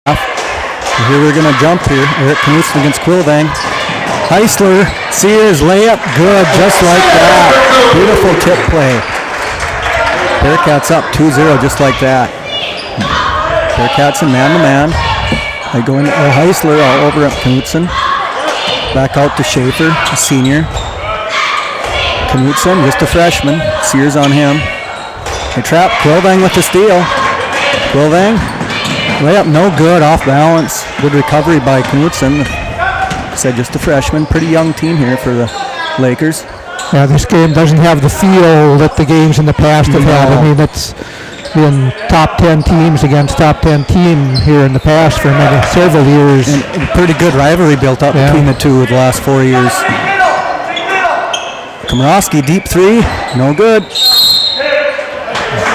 Here we're going to jump here. Eric Knutson against Quillvang. Heisler, Sears, layup, good, just like that. Beautiful tip play. Bearcats up 2-0, just like that. Bearcats in man-to-man. They go into Heisler all over at Knutson. Back out to Schaefer, a senior. Knutson, just a freshman. Sears on him. They trap Quillvang with the steal. Quillvang, layup, no good, off balance. Good recovery by Knutson. Said just a freshman. Pretty young team here for the Lakers. Yeah, this game doesn't have the feel that the games in the past have had. I mean, it's been top 10 teams against top 10 team here in the past for several years. And pretty good rivalry built up between the two the last 4 years. Komorowski, deep three, no good.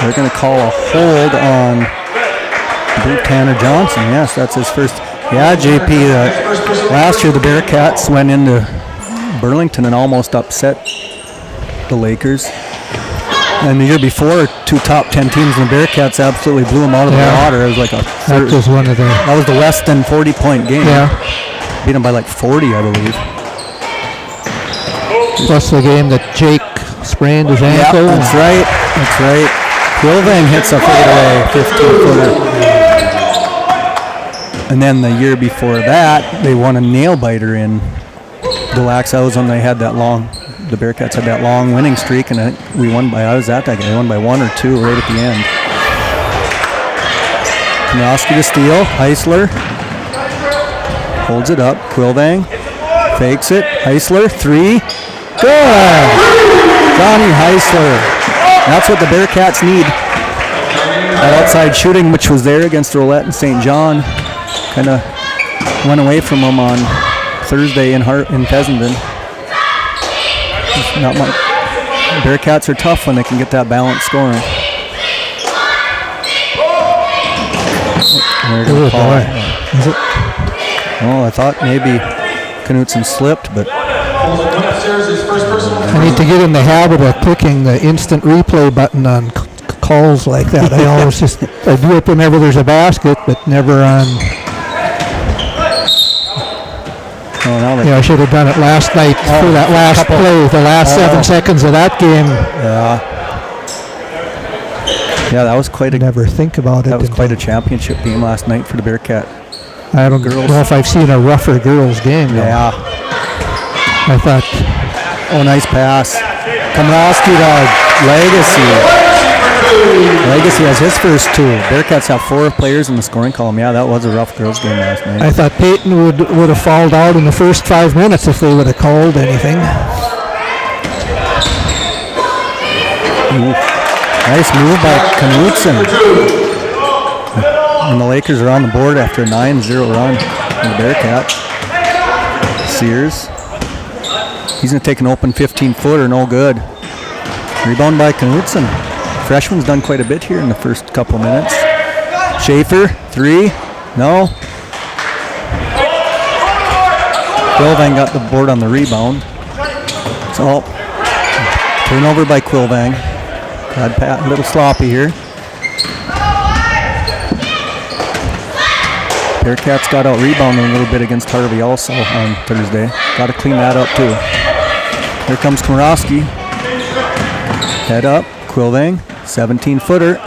They're going to call a hold on Tanner Johnson. Yes, that's his first. Yeah, JP, last year the Bearcats went into Burlington and almost upset the Lakers. And the year before, two top 10 teams in the Bearcats absolutely blew them out of the water. It was like that was the Weston 40-point game. Yeah. Beat them by like 40, I believe. Plus the game that Jake sprained his ankle. Yeah, that's right. That's right. Quillvang hits a fadeaway 15-footer. And then the year before that, they won a nail-biter in Del Lacs. That was when they had that long, the Bearcats had that long winning streak, and we won by, I was at that game, we won by 1 or 2 right at the end. Komorowski to steal, Heisler holds it up, Quillvang fakes it, Heisler, 3, good! Johnny Heisler. That's what the Bearcats need. That outside shooting, which was there against Rolette and St. John, kind of went away from them on Thursday in Fessenden. Not much. Bearcats are tough when they can get that balanced scoring. Oh, I thought maybe Knutson slipped, but I need to get in the habit of clicking the instant replay button on calls like that. I always I do it whenever there's a basket, but never on. I should have done it last night for that last play, the last 7 seconds of that game. Yeah, that was quite a. Never think about it. That was quite a championship game last night for the Bearcat. I don't know if I've seen a rougher girls game. Yeah. I thought. Oh, nice pass. Komorowski to Legacy. Legacy has his first 2. Bearcats have 4 players in the scoring column. Yeah, that was a rough girls game last night. I thought Peyton would have fouled out in the first 5 minutes if they would have called anything. Nice move by Knutson. And the Lakers are on the board after a 9-0 run in the Bearcats. Sears. He's going to take an open 15-footer, no good. Rebound by Knutson. Freshman's done quite a bit here in the first couple minutes. Schaefer, 3, no. Quillvang got the board on the rebound. So, turnover by Quillvang. A little sloppy here. Bearcats got out rebounded a little bit against Harvey also on Thursday. Got to clean that up too. Here comes Komorowski. Head up, Quillvang, 17-footer.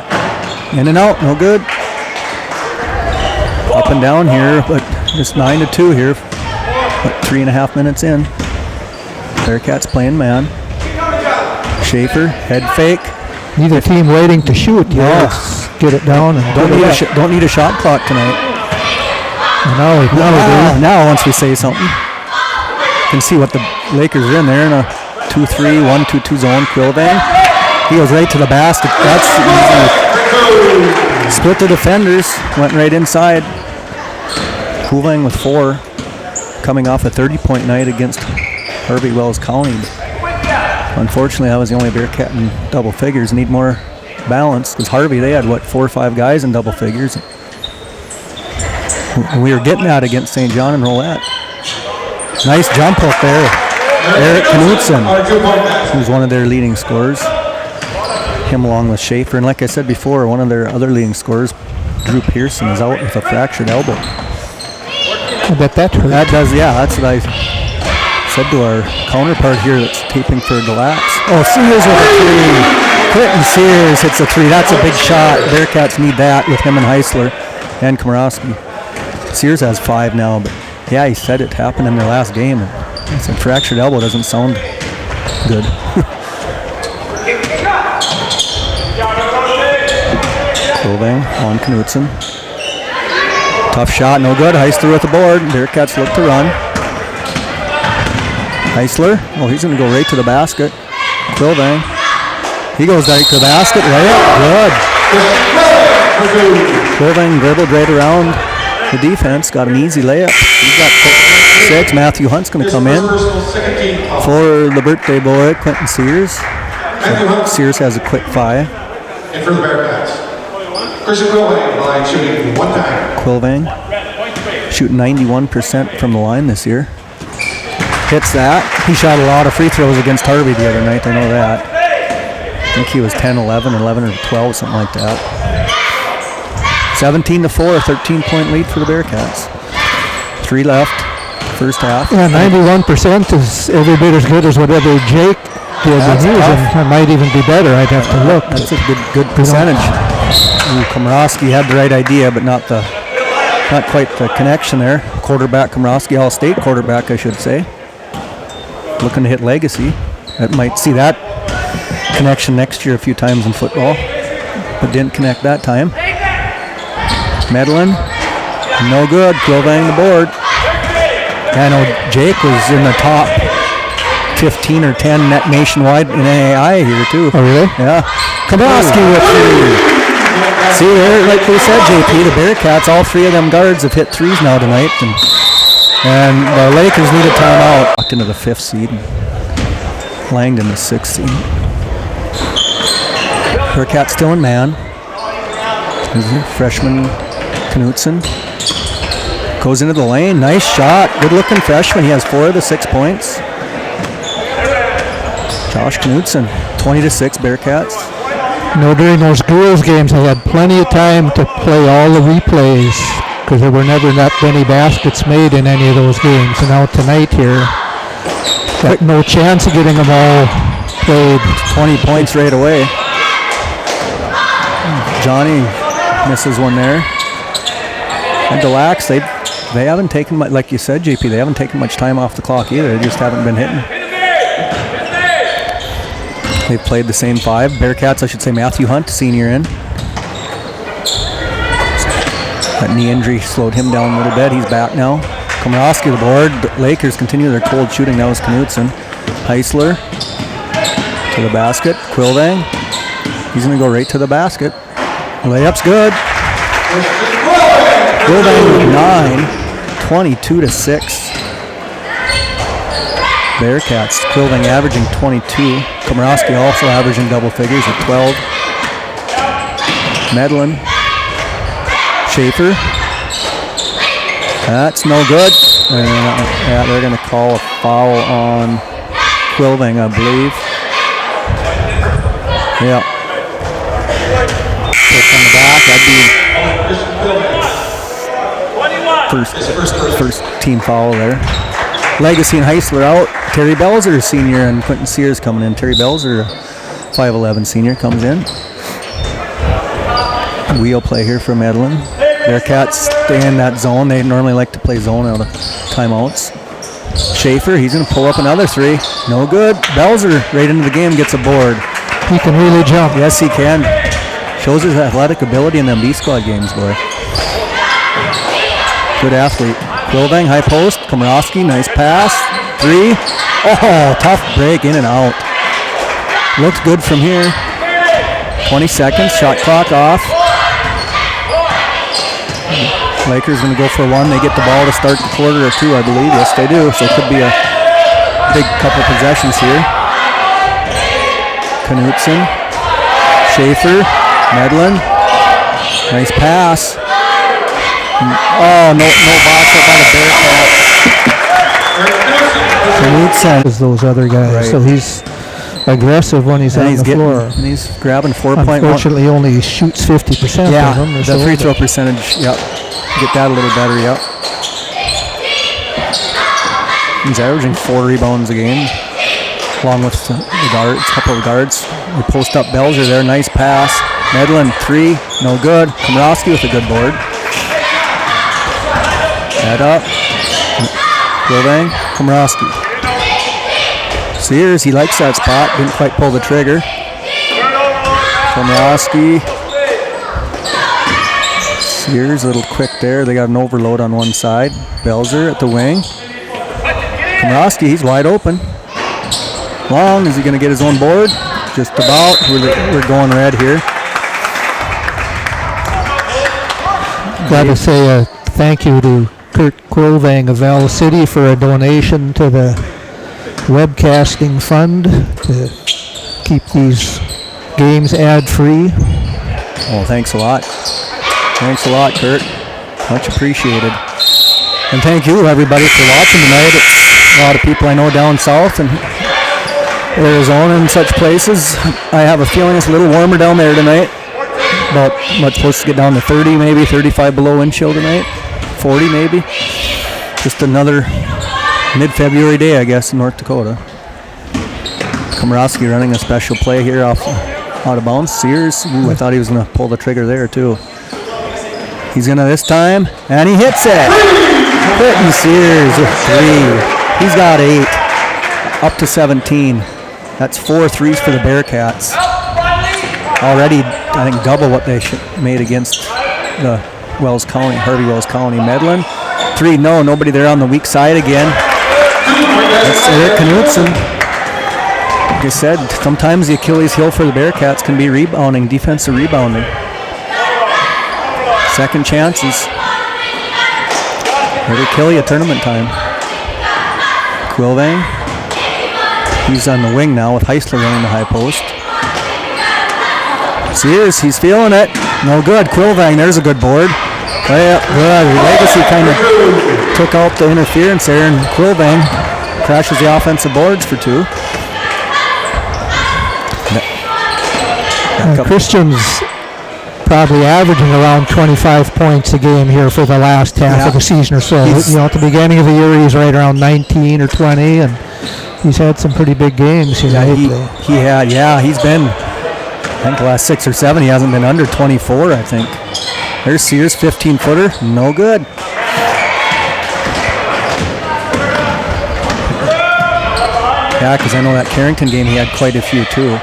In and out, no good. Up and down here, but just 9-2 here. But 3.5 minutes in. Bearcats playing man. Schaefer, head fake. Neither team waiting to shoot. Let's get it down. And don't need a shot clock tonight. Now once we say something, you can see what the Lakers are in there in a 2-3, 1-2-2 zone. Quillvang, he goes right to the basket. That's easy. Split the defenders, went right inside. Quillvang with 4, coming off a 30-point night against Harvey Wells County. Unfortunately, that was the only Bearcat in double figures. Need more balance because Harvey, they had 4 or 5 guys in double figures. We were getting that against St. John and Rolette. Nice jump hook there. Eric Knutson, who's one of their leading scorers. Him along with Schaefer. And like I said before, one of their other leading scorers, Drew Pearson is out with a fractured elbow. I bet that hurt. That does, yeah, that's what I said to our counterpart here that's taping for Galax. Oh, Sears with a three. Clinton Sears hits a three. That's a big shot. Bearcats need that with him and Heisler and Komorowski. Sears has 5 now, but yeah, he said it happened in their last game. It's a fractured elbow, doesn't sound good. Clothing on Knutson. Tough shot, no good. Heisler with the board. Bearcats look to run. Heisler, oh, he's going to go right to the basket. Quilvang, he goes right to the basket. Layup, good. Quilvang dribbled right around the defense. Got an easy layup. He's got 6. Matthew Hunt's going to come in for the birthday boy, Quentin Sears. Sears has a quick 5. And for the Bearcats, Christian Quilvang line shooting 1 time. Quilvang shooting 91% from the line this year. Hits that. He shot a lot of free throws against Harvey the other night, I know that. I think he was 10, 11, 11 or 12, something like that. 17-4, 13-point lead for the Bearcats. 3 left, first half. Yeah, 91% is every bit as good as whatever Jake did when he was in. It might even be better, I'd have to look. That's a good percentage. Komorowski had the right idea, but not quite the connection there. Quarterback Komorowski, All-State quarterback, I should say. Looking to hit Legacy. That might see that connection next year a few times in football, but didn't connect that time. Medlin, no good. Quilvang the board. I know Jake was in the top 15 or 10 net nationwide in AAI here too. Oh really? Yeah. Komorowski with 3. See there, like we said, JP, the Bearcats, all 3 of them guards have hit 3s now tonight, and the Lakers need a timeout. Walked into the 5th seed. Langdon the 6th seed. Bearcats still in man. Freshman Knutson goes into the lane. Nice shot. Good looking freshman. He has 4 of the 6 points. Josh Knutson, 20-6 Bearcats. You know, during those girls games, I had plenty of time to play all the replays because there were never that many baskets made in any of those games. And now tonight here, got no chance of getting them all played. 20 points right away. Johnny misses one there. And Galax, they haven't taken much, like you said, JP, they haven't taken much time off the clock either. They just haven't been hitting. They've played the same 5. Bearcats, I should say, Matthew Hunt, senior in. That knee injury slowed him down a little bit. He's back now. Komorowski the board. The Lakers continue their cold shooting. That was Knutson. Heisler to the basket. Quilvang. He's going to go right to the basket. Layup's good. Quilvang 9, 22-6. Bearcats. Quilvang averaging 22. Komorowski also averaging double figures at 12. Medlin. Schaefer. That's no good. Yeah, they're going to call a foul on Quilvang, I believe. Yeah. Push on the back. That'd be first team foul there. Legacy and Heisler out. Terry Belzer, senior, and Quentin Sears coming in. Terry Belzer, 5'11" senior, comes in. Wheel play here for Medlin. Bearcats stay in that zone. They normally like to play zone out of timeouts. Schaefer, he's going to pull up another 3. No good. Belzer right into the game, gets a board. He can really jump. Yes, he can. Shows his athletic ability in them B-squad games, boy. Good athlete. Quilvang, high post. Komorowski, nice pass. 3. Oh, tough break, in and out. Looks good from here. 20 seconds, shot clock off. Lakers going to go for 1. They get the ball to start the quarter or 2, I believe. Yes, they do. So it could be a big couple possessions here. Knutson, Schaefer, Medlin. Nice pass. Oh, no box up by the Bearcats. Knutson is those other guys. Right. So he's aggressive when he's And on the floor. And he's grabbing 4.1. Unfortunately, only shoots 50% Yeah, of them. the free throw percentage, yep. Get that a little better, yep. He's averaging 4 rebounds a game, along with the guards, a couple of guards. We post up Belzer there, nice pass. Medlin, 3, no good. Komorowski with a good board. Head up. Quilvang, Komorowski. Sears, he likes that spot, didn't quite pull the trigger. Komorowski. Sears, a little quick there. They got an overload on one side. Belzer at the wing. Komorowski, he's wide open. Long, is he going to get his own board? Just about. We're going red here. Glad to say a thank you to Kurt Quilvang of Val City for a donation to the webcasting fund to keep these games ad-free. Well, thanks a lot. Thanks a lot, Kurt. Much appreciated. And thank you, everybody, for watching tonight. It's a lot of people I know down south and Arizona and such places. I have a feeling it's a little warmer down there tonight. About, supposed to get down to 30, maybe 35 below wind chill tonight. 40 maybe. Just another mid-February day, I guess, in North Dakota. Komorowski running a special play here out of bounds. Sears, ooh, I thought he was going to pull the trigger there too. He's going to this time, and he hits it. Quentin Sears with 3. He's got 8, up to 17. That's 4 threes for the Bearcats. Already, I think, double what they made against the Harvey Wells Colony. Medlin, 3, no, nobody there on the weak side again. That's Eric Knutson. Like I said, sometimes the Achilles heel for the Bearcats can be rebounding, defensive rebounding. Second chances. It'll kill you tournament time. Quilvang. He's on the wing now with Heisler running the high post. Sears, he's feeling it. No good. Quilvang, there's a good board. Good. Legacy kind of took out the interference there, and Quilvang crashes the offensive boards for 2. Christian's probably averaging around 25 points a game here for the last half of the season or so. At the beginning of the year, he's right around 19 or 20, and he's had some pretty big games here lately. He's been, I think the last 6 or 7, he hasn't been under 24, I think. There's Sears, 15-footer, no good. Yeah, because I know that Carrington game, he had quite a few too.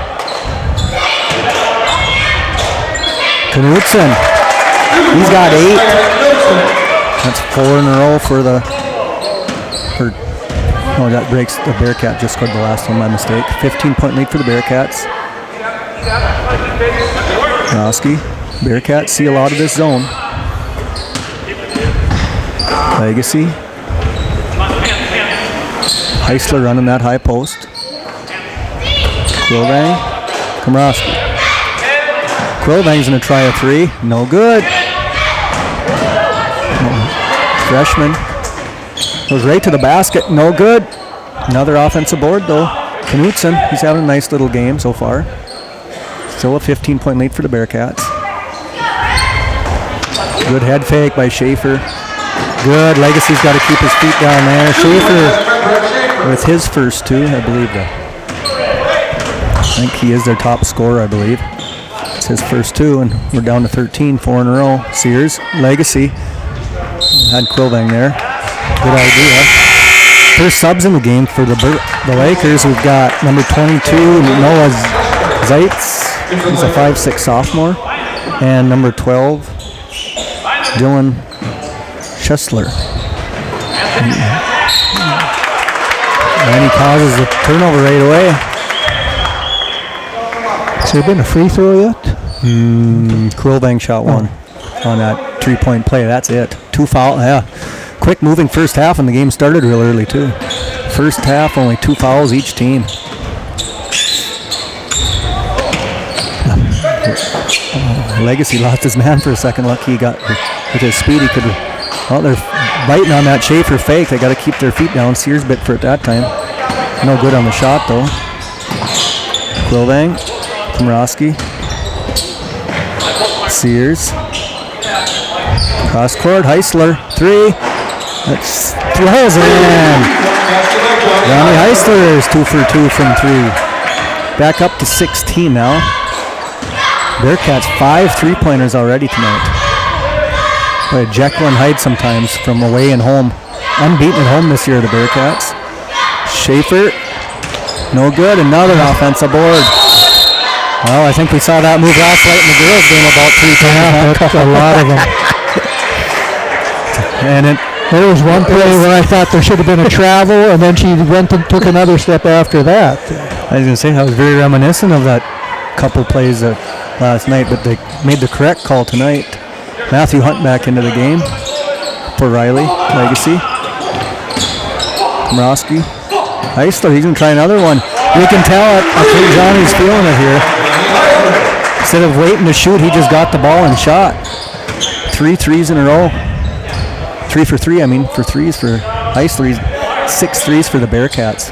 Knutson, he's got 8. That's 4 in a row for that breaks the Bearcat. Just scored the last one, my mistake. 15-point lead for the Bearcats. Komorowski, Bearcats see a lot of this zone. Legacy. Heisler running that high post. Quilvang, Komorowski. Quilvang's going to try a 3. No good. Freshman. Goes right to the basket. No good. Another offensive board, though. Knutson, he's having a nice little game so far. Still a 15-point lead for the Bearcats. Good head fake by Schaefer. Good. Legacy's got to keep his feet down there. Schaefer with his first 2, I believe. I think he is their top scorer, I believe. It's his first 2, and we're down to 13, 4 in a row. Sears, Legacy, had Quilvang there. Good idea. First subs in the game for the Lakers. We've got number 22, Noah Zeitz. He's a 5'6" sophomore. And number 12, Dylan Schessler. And he causes the turnover right away. Has there been a free throw yet? Quilvang shot 1 on that 3-point play. That's it. 2 fouls. Yeah. Quick moving first half, and the game started real early too. First half, only 2 fouls each team. Legacy lost his man for a second. Lucky he got with his speed. He could. Well, they're biting on that Schaefer fake. They got to keep their feet down. Sears bit for it that time. No good on the shot though. Quilvang, Komorowski, Sears. Cross court, Heisler, 3. That's throws it in. Ronnie Heisler is 2 for 2 from 3. Back up to 16 now. Bearcats 5 3-pointers already tonight. Boy, Jekyll and Hyde sometimes from away and home. Unbeaten at home this year, the Bearcats. Schaefer, no good. Another offensive board. Well, I think we saw that move last night in the girls' game about 3 times. That's a lot of them. And there was one play where I thought there should have been a travel, and then she went and took another step after that. I was going to say, I was very reminiscent of that couple plays last night, but they made the correct call tonight. Matthew Hunt back into the game for Riley Legacy. Komorowski. Heisler, he's going to try another one. You can tell I think Johnny's feeling it here. Instead of waiting to shoot, he just got the ball and shot. 3 threes in a row. 3 for 3, for threes for Heisler. 6 threes for the Bearcats.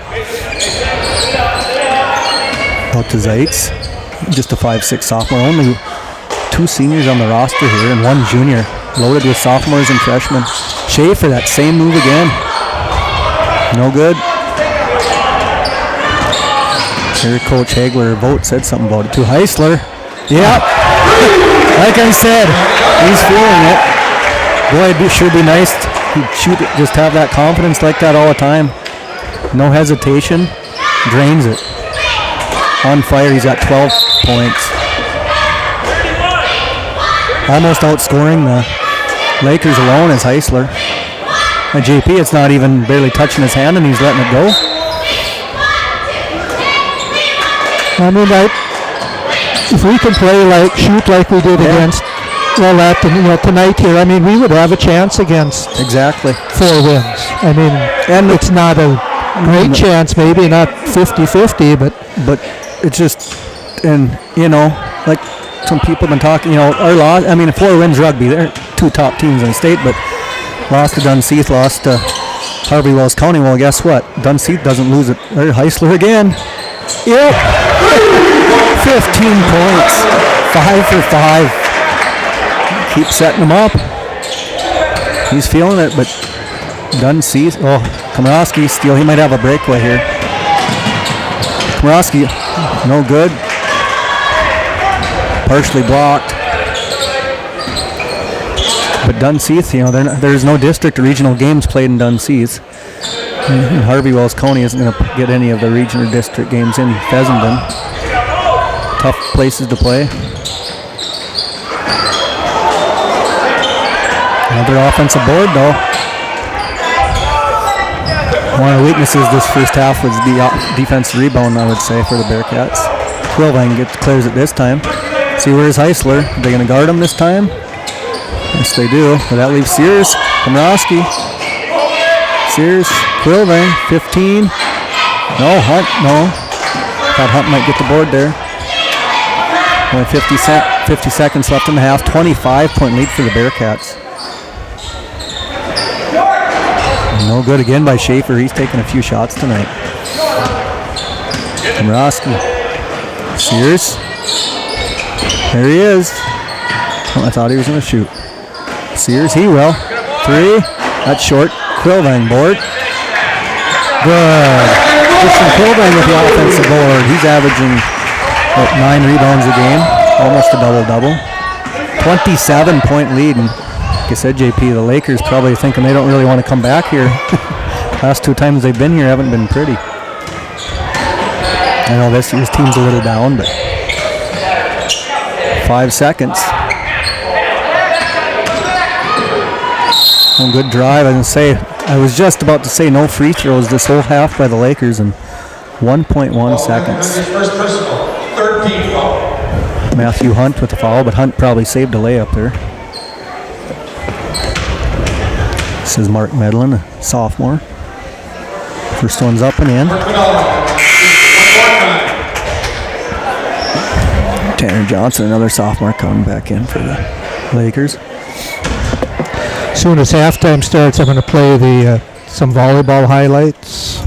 Out to Zeitz. Just a 5'6" sophomore. Only 2 seniors on the roster here and 1 junior. Loaded with sophomores and freshmen. Schaefer, that same move again. No good. Here, Coach Hagler Vogt said something about it too. Heisler. Yep. Like I said, he's feeling it. Boy, it should be nice. He'd shoot it, just have that confidence like that all the time. No hesitation. Drains it. On fire, he's got 12 points. Almost outscoring the Lakers alone is Heisler. And JP, it's not even barely touching his hand and he's letting it go. If we can shoot like we did against tonight here, we would have a chance against 4 wins. And it's not a great chance, maybe not 50-50, but it's just, and like some people have been talking, our loss, 4 wins rugby, they're 2 top teams in the state, but lost to Dunseith, lost to Harvey Wells County. Well, guess what? Dunseith doesn't lose it. There's Heisler again. Yep. 15 points. 5 for 5. Keep setting him up. He's feeling it, but Dunseith. Oh, Komorowski steal. He might have a breakaway here. Komorowski, no good. Partially blocked. But Dunseith, there's no district or regional games played in Dunseith. And Harvey Wells County isn't going to get any of the regional or district games in Fessenden. Tough places to play. Another offensive board, though. One of the weaknesses this first half was the defensive rebound, I would say, for the Bearcats. Quilvang clears it this time. See, where's Heisler? Are they going to guard him this time? Yes, they do. But that leaves Sears. Komorowski. Sears. Quilvang. 15. No, Hunt. No. Thought Hunt might get the board there. Only 50 seconds left in the half. 25-point lead for the Bearcats. No good again by Schaefer. He's taking a few shots tonight. Komorowski. Sears. There he is. Oh, I thought he was going to shoot. Sears, he will. 3. That's short. Quilvang board. Good. Christian Quilvang with the offensive board. He's averaging 9 rebounds a game. Almost a double-double. 27-point lead. And like I said, JP, the Lakers probably thinking they don't really want to come back here. Last 2 times they've been here haven't been pretty. I know this year's team's a little down, but 5 seconds. One good drive. I was just about to say no free throws this whole half by the Lakers in 1.1 seconds. First personal, 3rd team foul. Matthew Hunt with the foul, but Hunt probably saved a layup there. This is Mark Medlin, a sophomore. First one's up and in. Tanner Johnson, another sophomore, coming back in for the Lakers. As soon as halftime starts, I'm going to play some volleyball highlights.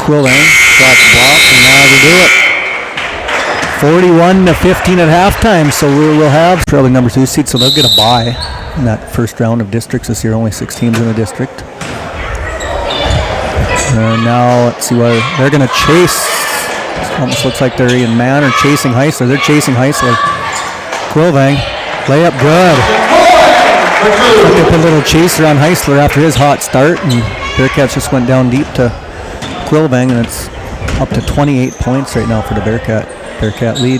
Quilling drops the block, and now they do it. 41-15 at halftime, so we'll have probably number 2 seed, so they'll get a bye in that first round of districts this year. Only 6 teams in the district. And now let's see what they're going to chase. Almost looks like they're in man or chasing Heisler. They're chasing Heisler. Quilvang, layup good. They put a little chaser on Heisler after his hot start, and Bearcats just went down deep to Quilvang, and it's up to 28 points right now for the Bearcat lead.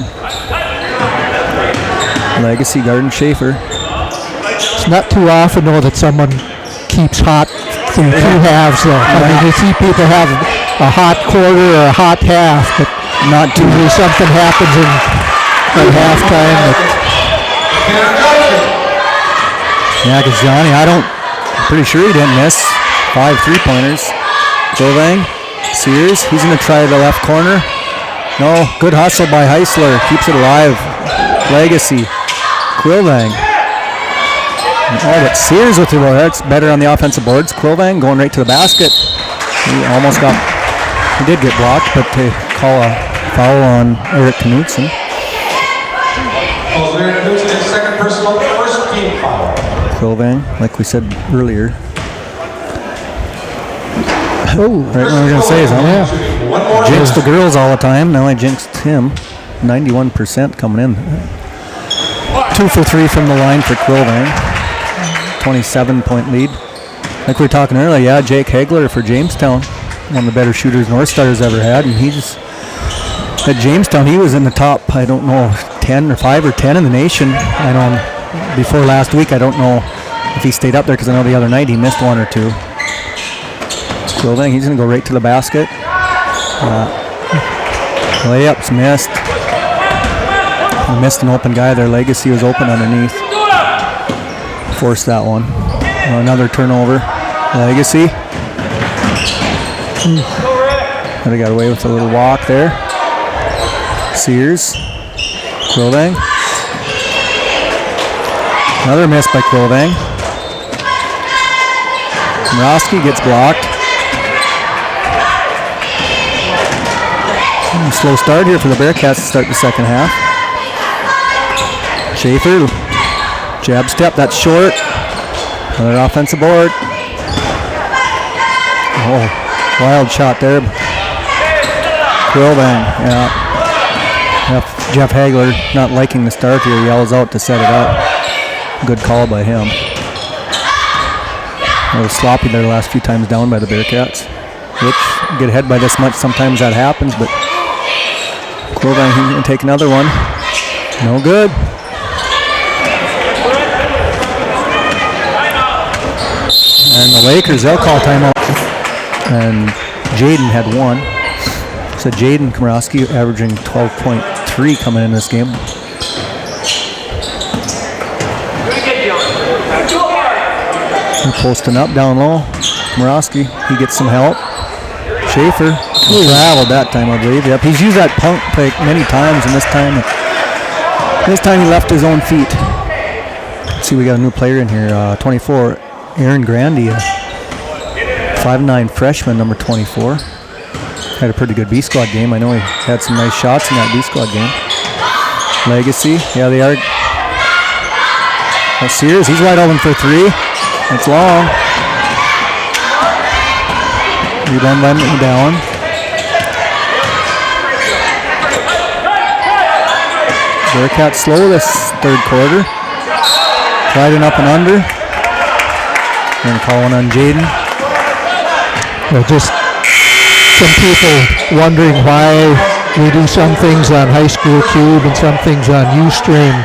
Legacy, Garden, Schaefer. It's not too often, though, that someone keeps hot through 2 halves, though. I mean, you see people have a hot quarter or a hot half, but not usually something happens at halftime. Yeah, because Johnny, I'm pretty sure he didn't miss 5 3-pointers. Quilvang, Sears, he's going to try the left corner. No, good hustle by Heisler. Keeps it alive. Legacy. Quilvang. Oh, but Sears with the ball. That's better on the offensive boards. Quilvang going right to the basket. He did get blocked, but they call a foul on Eric Knutson. Eric Knutson, his second personal, first team foul. Quilvang, like we said earlier. Oh, right what we're going to say is, jinx the girls all the time. Now I jinxed him. 91% coming in. 2 for 3 from the line for Quilvang. 27-point lead. Like we were talking earlier, yeah, Jake Hagler for Jamestown. One of the better shooters North Star's ever had. And he just, at Jamestown, he was in the top, I don't know, 10 or 5 or 10 in the nation. I know before last week, I don't know if he stayed up there because I know the other night he missed 1 or 2. Quilvang, he's going to go right to the basket. Layup's missed. He missed an open guy there. Legacy was open underneath. Forced that one. Another turnover. Legacy. But he got away with a little walk there. Sears. Quilvang. Another miss by Quilvang. Komorowski gets blocked. Slow start here for the Bearcats to start the second half. Schaefer, jab step, that's short. Another offensive board. Oh, wild shot there. Quilvang, yeah. Jeff Hagler, not liking the start here, yells out to set it up. Good call by him. A little sloppy there the last few times down by the Bearcats. Which, get ahead by this much, sometimes that happens, but Quilvang can take another one. No good. And the Lakers, they'll call timeout. And Jaden had 1. So Jaden Komorowski averaging 12.3 coming in this game. He's posting up down low. Komorowski, he gets some help. Schaefer traveled that time, I believe. Yep, he's used that pump fake many times, and this time he left his own feet. Let's see, we got a new player in here, 24, Aaron Grandia, 5'9" freshman, number 24. Had a pretty good B squad game. I know he had some nice shots in that B squad game. Legacy, yeah, they are. Sears, he's wide open for 3. It's long. Rebound by down. Bearcats slow this third quarter. Tried an up and under. And calling on Jaden. Well, just some people wondering why we do some things on High School Cube and some things on Ustream.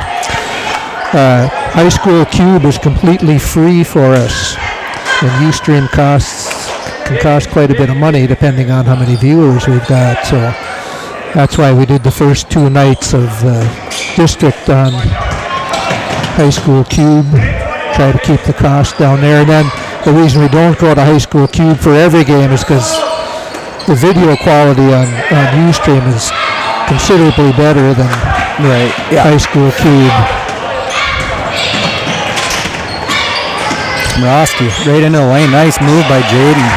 High School Cube is completely free for us, and Ustream can cost quite a bit of money depending on how many viewers we've got. So that's why we did the first 2 nights of district on High School Cube. Try to keep the cost down there. And then the reason we don't go to High School Cube for every game is because the video quality on Ustream is considerably better than High School Cube. Komorowski right into the lane. Nice move by Jaden.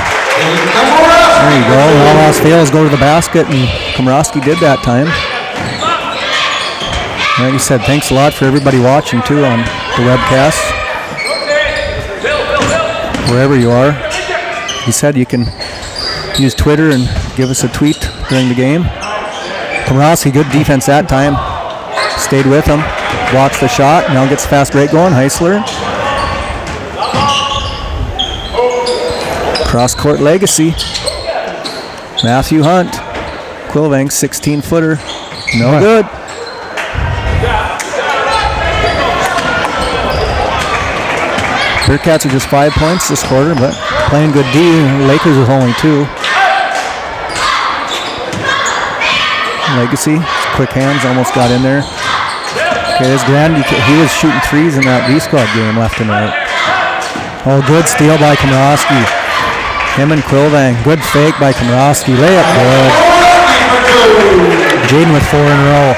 There you go. All else fails, go to the basket, and Komorowski did that time. Like you said, thanks a lot for everybody watching too on the webcast. Wherever you are. You said you can use Twitter and give us a tweet during the game. Komorowski, good defense that time. Stayed with him. Blocks the shot. Now gets fast break going. Heisler. Cross court legacy. Matthew Hunt. Quilvang, 16-footer. No good. Bearcats are just 5 points this quarter, but playing good D. Lakers with only 2. Legacy, quick hands, almost got in there. Okay, this Grandia, he was shooting threes in that B-squad game left and right. Oh, good steal by Komorowski. Him and Quilvang, good fake by Komorowski. Layup good. Jaden with 4 in a row.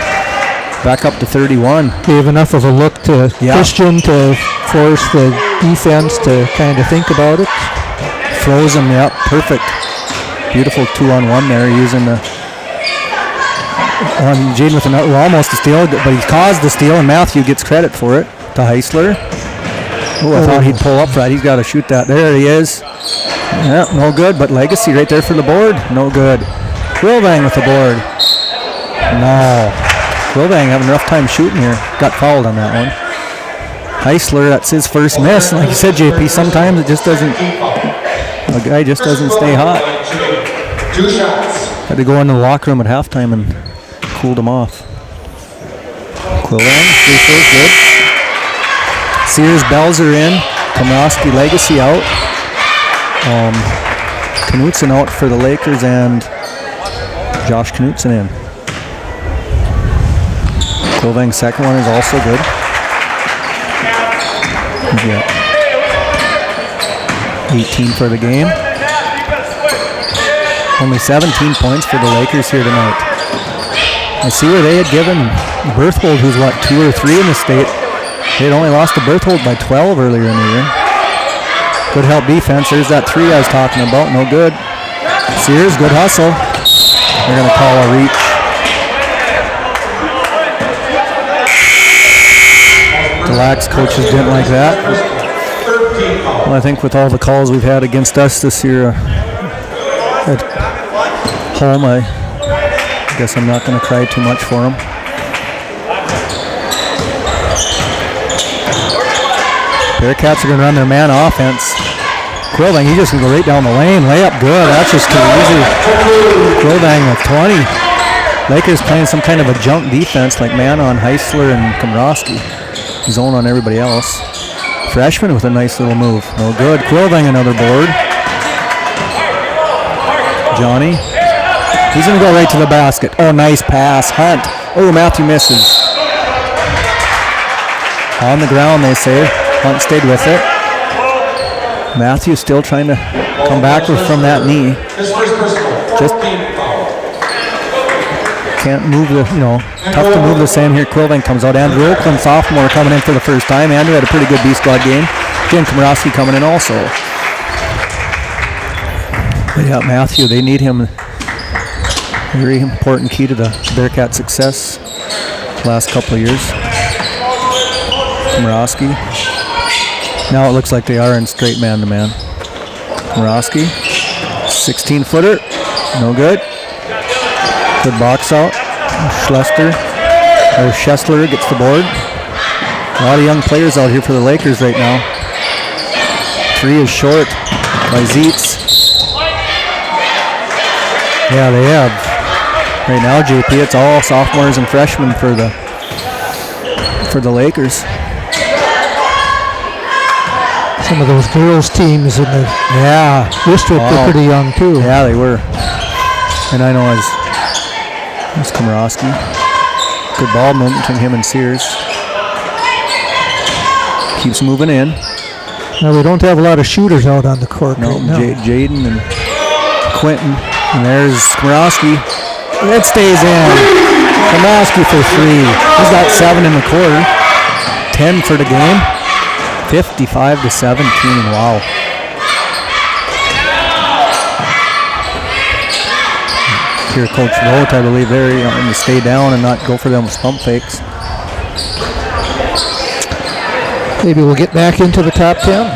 Back up to 31. Gave enough of a look to Christian to force the defense to kind of think about it. Froze him, yep, perfect. Beautiful 2-on-1 there using the... Jaden with almost a steal, but he caused the steal, and Matthew gets credit for it to Heisler. Oh, I thought he'd pull up for that. He's got to shoot that. There he is. Yeah, no good, but Legacy right there for the board. No good. Quilvang with the board. No. Quilvang having a rough time shooting here. Got fouled on that one. Heisler, that's his first miss. Like you said, JP, sometimes it just doesn't, a guy just doesn't stay hot. 2 shots. Had to go into the locker room at halftime and cooled him off. Quilvang, free throws, good. Sears, Bells are in. Komorowski, Legacy out. Knutson out for the Lakers and Josh Knutson in. Quilvang's second one is also good. Yeah. 18 for the game. Only 17 points for the Lakers here tonight. I see where they had given Berthold, who's what, 2 or 3 in the state. They had only lost to Berthold by 12 earlier in the year. Good help defense. There's that 3 I was talking about. No good. Sears, good hustle. They're going to call a reach. The Lax coaches didn't like that. Well, I think with all the calls we've had against us this year at home, I guess I'm not going to cry too much for them. Bearcats are going to run their man offense. Quilvang, he's just going to go right down the lane. Layup good. That's just too easy. Quilvang with 20. Lakers playing some kind of a jump defense like man on Heisler and Komorowski. Zone on everybody else. Freshman with a nice little move. No good. Quilvang another board. Johnny. He's going to go right to the basket. Oh, nice pass. Hunt. Oh, Matthew misses. On the ground, they say. Hunt stayed with it. Matthew still trying to come back from that knee. Just can't move the, tough to move the same here. Quilvang comes out. Andrew Oakland, sophomore, coming in for the first time. Andrew had a pretty good B-squad game. Jaden Komorowski coming in also. But yeah, Matthew, they need him. Very important key to the Bearcat success last couple of years. Komorowski. Now it looks like they are in straight man-to-man. Komorowski, 16-footer, no good. Good box out. Schessler gets the board. A lot of young players out here for the Lakers right now. 3 is short by Zeitz. Yeah, they have. Right now, JP, it's all sophomores and freshmen for the Lakers. Some of those girls teams in the district were pretty young too. Yeah, they were. And I know as Komorowski. Good ball movement between him and Sears. Keeps moving in. Now we don't have a lot of shooters out on the court right now. Jaden and Quentin. And there's Komorowski. It stays in. Komorowski for 3. He's got 7 in the quarter. 10 for the game. 55-17. Wow. hear Coach Vogt, I believe, there, and to stay down and not go for them pump fakes. Maybe we'll get back into the top 10.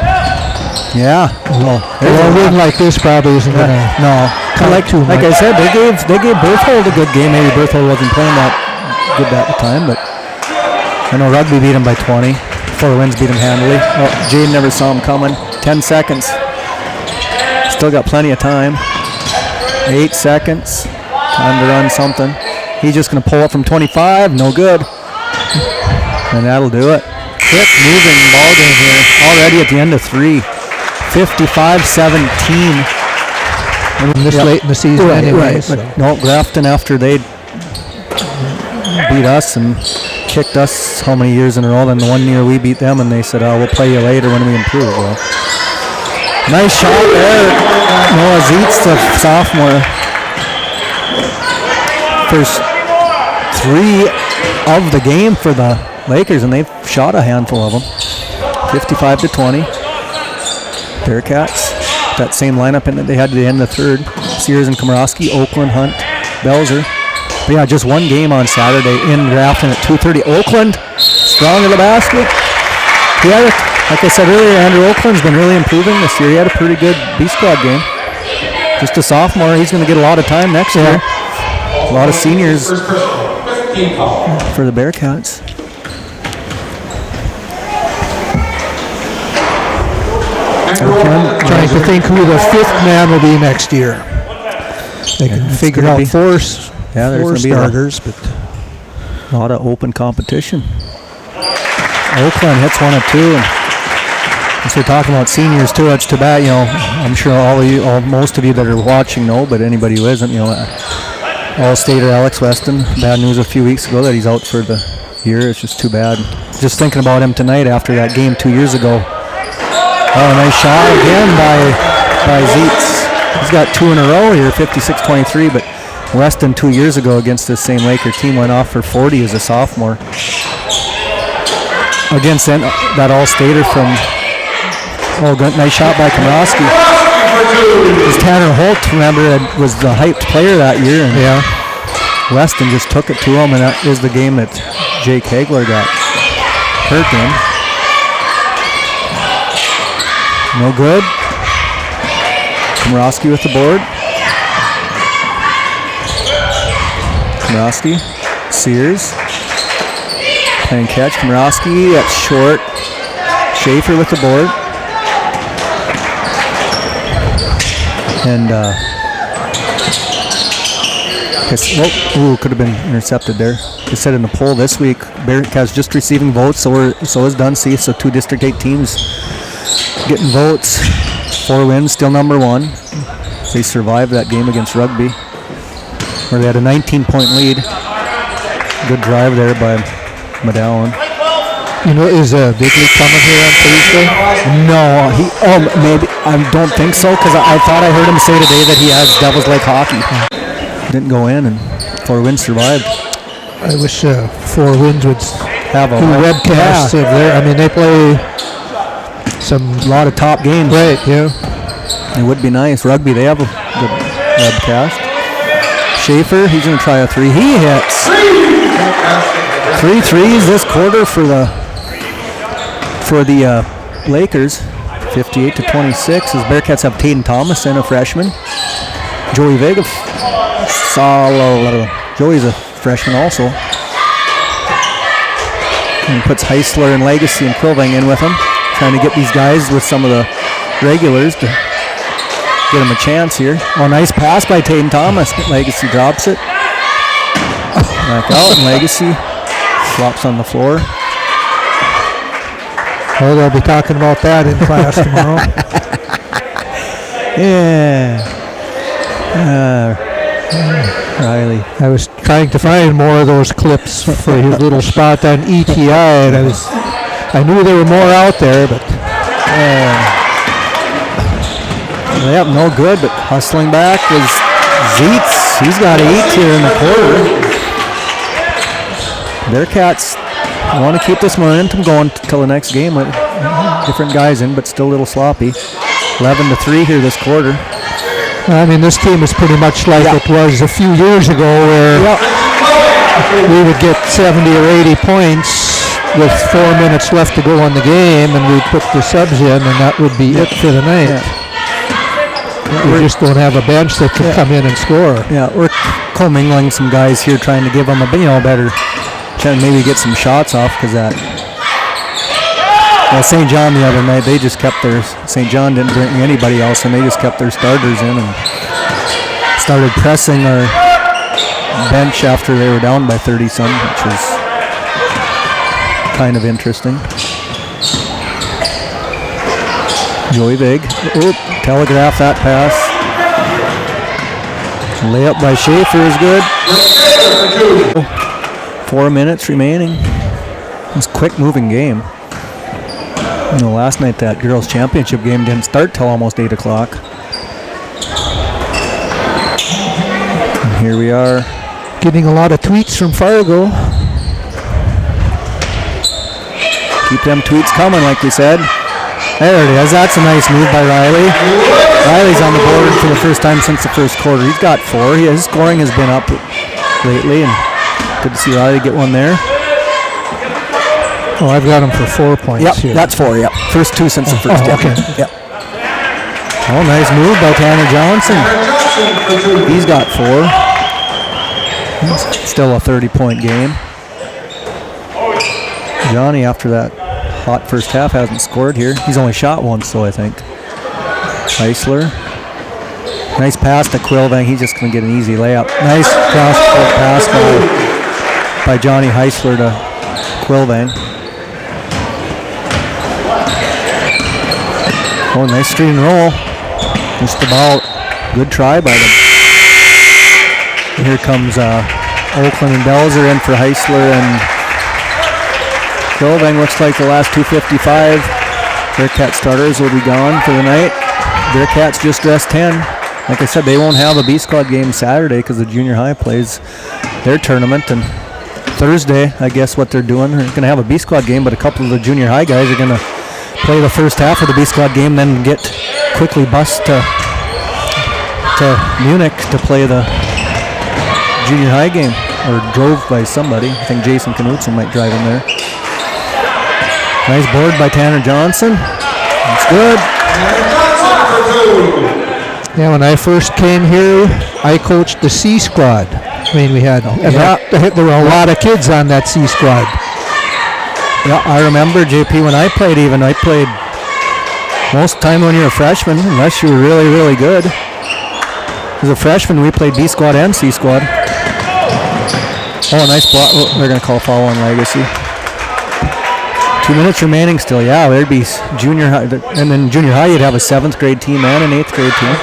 Yeah. Well, a win like this probably isn't going to like I said, they gave Berthold a good game. Maybe Berthold wasn't playing that good at the time, but I know Rugby beat him by 20. Four Winds beat him handily. Oh, Jaden never saw him coming. 10 seconds. Still got plenty of time. 8 seconds. Time to run something. He's just going to pull up from 25. No good. And that'll do it. Quick moving ball game here. Already at the end of 3. 55-17. This late in the season anyway. Right. So. No, Grafton, after they beat us and kicked us how many years in a row, then the 1 year we beat them, and they said, we'll play you later when we improve. Well, nice shot there. Noah Zietz, the sophomore. First 3 of the game for the Lakers, and they've shot a handful of them. 55-20. Bearcats, that same lineup that they had at the end of the third. Sears and Komorowski, Oakland, Hunt, Belzer. But yeah, just one game on Saturday in Grafton at 2:30. Oakland, strong in the basket. Yeah, like I said earlier, Andrew Oakland's been really improving this year. He had a pretty good B-squad game. Just a sophomore, he's going to get a lot of time next year. A lot of seniors for the Bearcats. Trying to think who the 5th man will be next year. They can figure out four starters, but a lot of open competition. Oakland hits 1 of 2, and since we're talking about seniors too, it's too bad. I'm sure most of you that are watching know, but anybody who isn't, All-Stater Alex Weston. Bad news a few weeks ago that he's out for the year. It's just too bad. Just thinking about him tonight after that game 2 years ago. Oh, nice shot again by Zietz. He's got 2 in a row here, 56-23, but Weston 2 years ago against this same Laker team went off for 40 as a sophomore. Against that All-Stater from, nice shot by Komorowski. Because Tanner Holt, remember, was the hyped player that year, and Weston just took it to him, and that was the game that Jake Hagler got hurt in. No good. Komorowski with the board. Komorowski. Sears. Playing catch. Komorowski. That's short. Schaefer with the board. And could have been intercepted there. They said in the poll this week, Bearcats just receiving votes, so is Dunseith, so 2 District 8 teams getting votes. 4 wins, still number 1. They survived that game against Rugby, where they had a 19-point lead. Good drive there by Medallin. Is Bigley coming here on Thursday? No, maybe. I don't think so, because I thought I heard him say today that he has Devil's Lake hockey. Didn't go in, and 4 wins survived. I wish 4 wins would have a webcast of there. I mean, they play a lot of top games. Right, yeah. It would be nice. Rugby, they have a good webcast. Schaefer, he's going to try a 3. He hits. 3 threes this quarter for the Lakers. 58-26 as Bearcats have Taden Thomas and a freshman. Joey Vega, Joey's a freshman also. And puts Heisler and Legacy and Quilvang in with him. Trying to get these guys with some of the regulars to get them a chance here. Oh, nice pass by Taden Thomas. Legacy drops it. Back out, and Legacy flops on the floor. Oh, they'll be talking about that in class tomorrow. Riley. I was trying to find more of those clips for his little spot on ETI, and I knew there were more out there, but no good, but hustling back was Zietz. He's got 8 here in the quarter. Bearcats want to keep this momentum going till the next game with different guys in, but still a little sloppy. 11-3 here this quarter. I mean, this team is pretty much like it was a few years ago where we would get 70 or 80 points with 4 minutes left to go in the game, and we'd put the subs in, and that would be it for the night. We just don't have a bench that can come in and score. Yeah, we're commingling some guys here, trying to give them a better, trying to maybe get some shots off, because that. Well, St. John the other night, they just kept their. St. John didn't bring anybody else, and they just kept their starters in and started pressing our bench after they were down by 30-some, which was kind of interesting. Joey Vig. Oop, telegraph that pass. Layup by Schaefer is good. 4 minutes remaining. It was a quick moving game. You know, last night that girls' championship game didn't start till almost 8 o'clock. And here we are. Getting a lot of tweets from Fargo. Keep them tweets coming, like we said. There it is. That's a nice move by Riley. Riley's on the board for the first time since the first quarter. He's got 4. His scoring has been up lately, and good to see Riley get one there. Oh, I've got him for 4 points here. That's 4, yep. First 2 since the first. Okay. Yep. Oh, nice move by Tanner Johnson. He's got 4. Still a 30-point game. Johnny, after that hot first half, hasn't scored here. He's only shot once, though, I think. Heisler. Nice pass to Quilvang. He's just going to get an easy layup. Nice cross-court pass by Johnny Heisler to Quilvang. Oh, nice screen and roll. Just about. Good try by them. And here comes Oakland and Belzer in for Heisler, and Quilvang looks like the last 2:55. Bearcat starters will be gone for the night. Bearcats just dressed 10. Like I said, they won't have a B squad game Saturday because the junior high plays their tournament, and Thursday, I guess what they're doing, they're going to have a B squad game, but a couple of the junior high guys are going to play the first half of the B squad game, then get quickly bused to Munich to play the junior high game, or drove by somebody. I think Jason Knutson might drive him there. Nice board by Tanner Johnson. That's good. Yeah, when I first came here, I coached the C squad. I mean, we had there were a lot of kids on that C squad. Yeah, I remember, JP, when I played most of the time when you're a freshman, unless you were really, really good. As a freshman, we played B squad and C squad. Oh, nice block. Oh, they're going to call foul on Legacy. 2 minutes remaining still. Yeah, there'd be junior high, and then junior high you'd have a 7th grade team and an 8th grade team.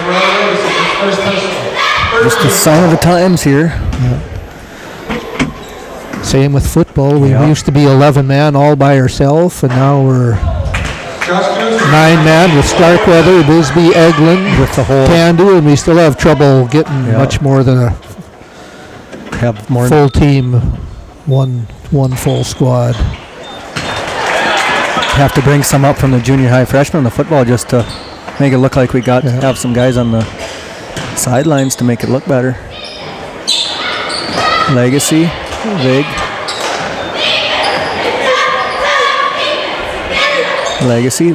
Just a sign of the times here. Yeah. Same with football. We used to be 11 man all by ourselves, and now we're 9 man with Starkweather, Bisbee, Eglin, with the whole Tandu, and we still have trouble getting much more than a full team, one full squad. Have to bring some up from the junior high freshmen in the football just to make it look like we got to have some guys on the sidelines to make it look better. Legacy, Vig. Legacy.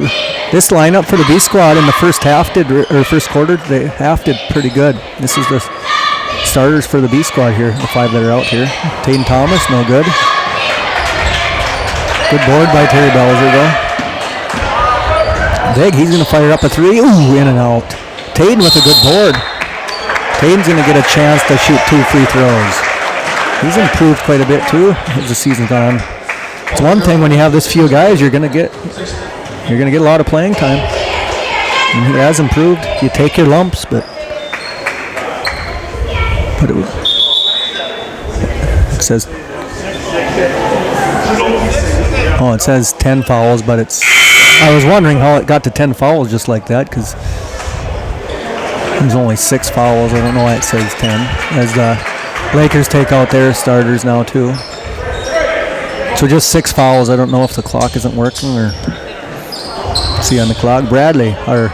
This lineup for the B squad in the first quarter, the half did pretty good. This is the starters for the B squad here, the 5 that are out here. Taden Thomas, no good. Good board by Terry Belzer, though. Vig, he's going to fire up a 3. Ooh, in and out. Taden with a good board. Taden's going to get a chance to shoot 2 free throws. He's improved quite a bit, too, as the season's gone on. It's one thing when you have this few guys, you're going to get a lot of playing time. And he has improved. You take your lumps, but it says... Oh, it says 10 fouls, but I was wondering how it got to 10 fouls just like that, because there's only 6 fouls. I don't know why it says 10. As the Lakers take out their starters now, too. So just 6 fouls. I don't know if the clock isn't working or see on the clock. Bradley, our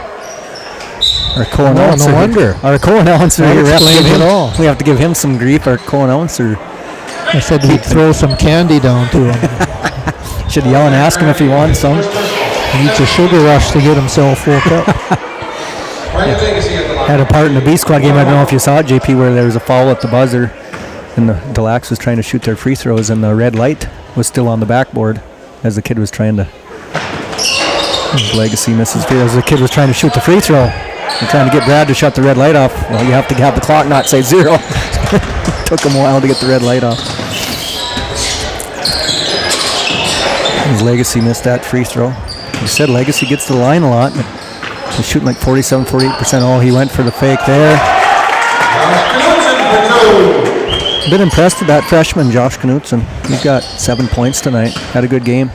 Our co-announcer. No wonder. Our co-announcer That here. explains it all. We have to give him some grief. Our co-announcer I said we'd throw some candy down to him. should yell and ask him if he wants some. He needs a sugar rush to get himself woke up. Had a part in the B squad game. I don't know if you saw it, JP, where there was a foul at the buzzer, and the Deluxe was trying to shoot their free throws, and the red light was still on the backboard as the kid was trying to. Legacy misses free as the kid was trying to shoot the free throw. They're trying to get Brad to shut the red light off. Well, you have to have the clock not say 0. Took him a while to get the red light off. His Legacy missed that free throw. He said Legacy gets to the line a lot. He's shooting like 47, 48%. Oh, he went for the fake there. Been impressed with that freshman, Josh Knutson. He's got 7 points tonight. Had a good game.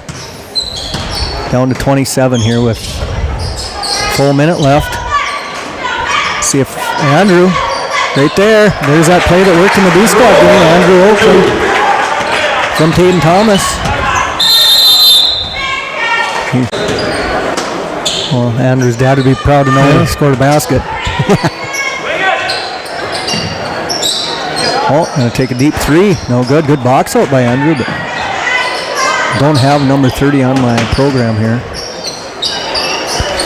Down to 27 here with full minute left. See if Andrew, right there. There's that play that worked in the B squad game. Andrew Oakland from Taden Thomas. Well, Andrew's dad would be proud to know he scored a basket. Oh, gonna take a deep 3. No good. Good box out by Andrew, but don't have number 30 on my program here.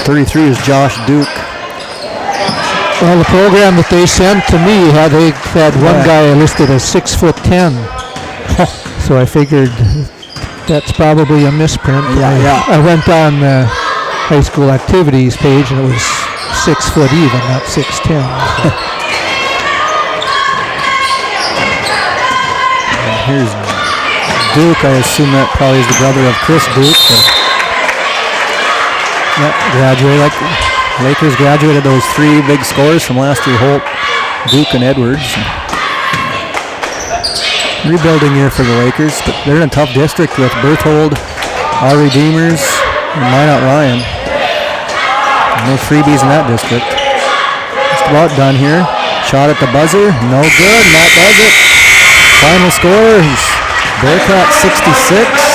33 is Josh Duke. Well, the program that they sent to me had one guy listed as 6'10". So I figured that's probably a misprint. Yeah. I went on the high school activities page and it was 6 foot even, not 6'10". Here's Duke. I assume that probably is the brother of Chris Duke. Graduated. Lakers graduated those 3 big scores from last year: Holt, Duke, and Edwards. Rebuilding year for the Lakers, but they're in a tough district with Berthold, our Redeemers, and Minot Ryan. No freebies in that district. Just about done here. Shot at the buzzer, no good, and that does it. Final score is Bearcats 66,